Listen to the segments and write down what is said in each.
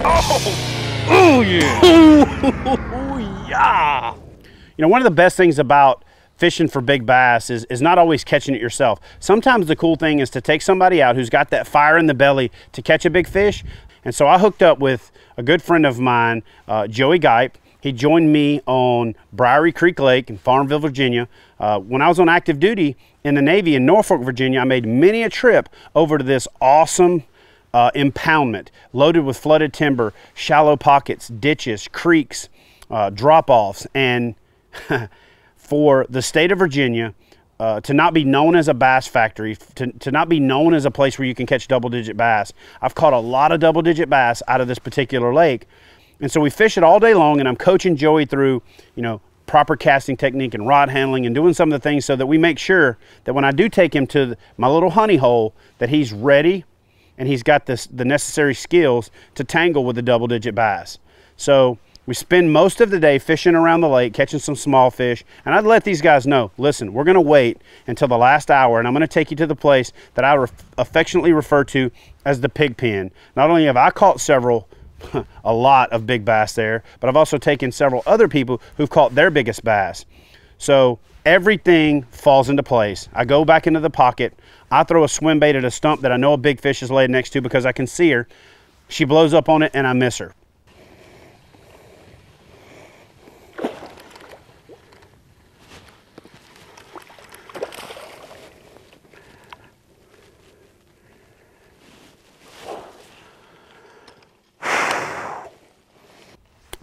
Oh, oh yeah. Oh, yeah. You know, one of the best things about fishing for big bass is not always catching it yourself. Sometimes the cool thing is to take somebody out who's got that fire in the belly to catch a big fish. And so I hooked up with a good friend of mine, Joey Gipe. He joined me on Briery Creek Lake in Farmville, Virginia. When I was on active duty in the Navy in Norfolk, Virginia, I made many a trip over to this awesome impoundment loaded with flooded timber, shallow pockets, ditches, creeks, drop-offs. And for the state of Virginia to not be known as a bass factory, to not be known as a place where you can catch double-digit bass, I've caught a lot of double-digit bass out of this particular lake. And so we fish it all day long, and I'm coaching Joey through, you know, proper casting technique and rod handling and doing some of the things so that we make sure that when I do take him to my little honey hole, that he's ready and he's got the necessary skills to tangle with the double-digit bass. So we spend most of the day fishing around the lake, catching some small fish, and I'd let these guys know, listen, we're gonna wait until the last hour, and I'm gonna take you to the place that I affectionately refer to as the pig pen. Not only have I caught several, a lot of big bass there, but I've also taken several other people who've caught their biggest bass. So everything falls into place. I go back into the pocket, I throw a swim bait at a stump that I know a big fish is laid next to because I can see her. She blows up on it and I miss her.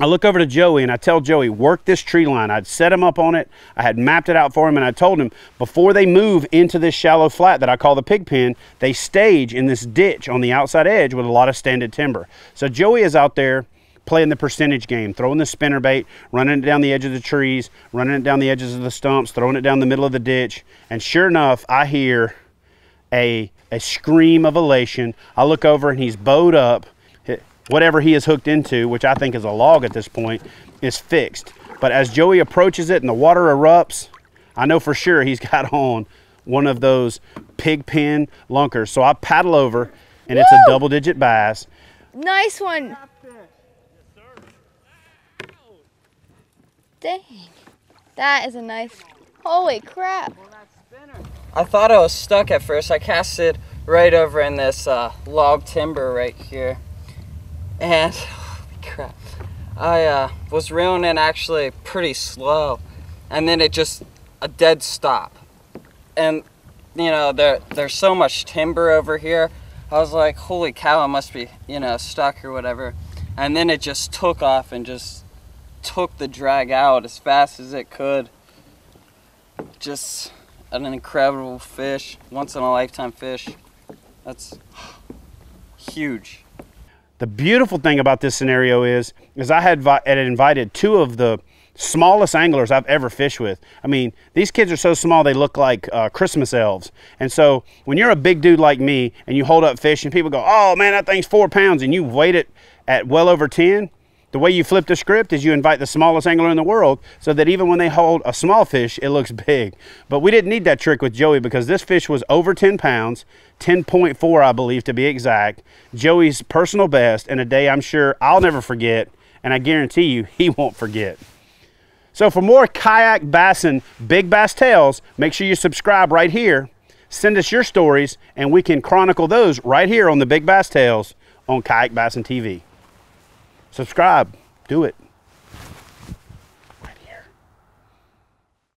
I look over to Joey and I tell Joey, work this tree line. I'd set him up on it. I had mapped it out for him, and I told him before they move into this shallow flat that I call the pig pen, they stage in this ditch on the outside edge with a lot of standing timber. So Joey is out there playing the percentage game, throwing the spinner bait, running it down the edge of the trees, running it down the edges of the stumps, throwing it down the middle of the ditch. And sure enough, I hear a scream of elation. I look over and he's bowed up. Whatever he is hooked into, which I think is a log at this point, is fixed. But as Joey approaches it and the water erupts, I know for sure he's got on one of those pig pen lunkers. So I paddle over and it's a double-digit bass. Nice one. Dang. That is a nice, holy crap. I thought I was stuck at first. I casted right over in this log timber right here. And, holy crap, I was reeling in actually pretty slow, and then it just, a dead stop. And, you know, there's so much timber over here, I was like, holy cow, I must be, you know, stuck or whatever. And then it just took off and just took the drag out as fast as it could. Just an incredible fish, once in a lifetime fish. That's huge. The beautiful thing about this scenario is I had invited two of the smallest anglers I've ever fished with. I mean, these kids are so small they look like Christmas elves. And so when you're a big dude like me and you hold up fish and people go, oh man, that thing's 4 pounds, and you weight it at well over 10, the way you flip the script is you invite the smallest angler in the world so that even when they hold a small fish, it looks big. But we didn't need that trick with Joey because this fish was over 10 pounds, 10.4 I believe to be exact. Joey's personal best, and a day I'm sure I'll never forget, and I guarantee you he won't forget. So for more kayak bass and big bass tales, make sure you subscribe right here. Send us your stories and we can chronicle those right here on the Big Bass Tales on Kayak Bassin TV. Subscribe. Do it.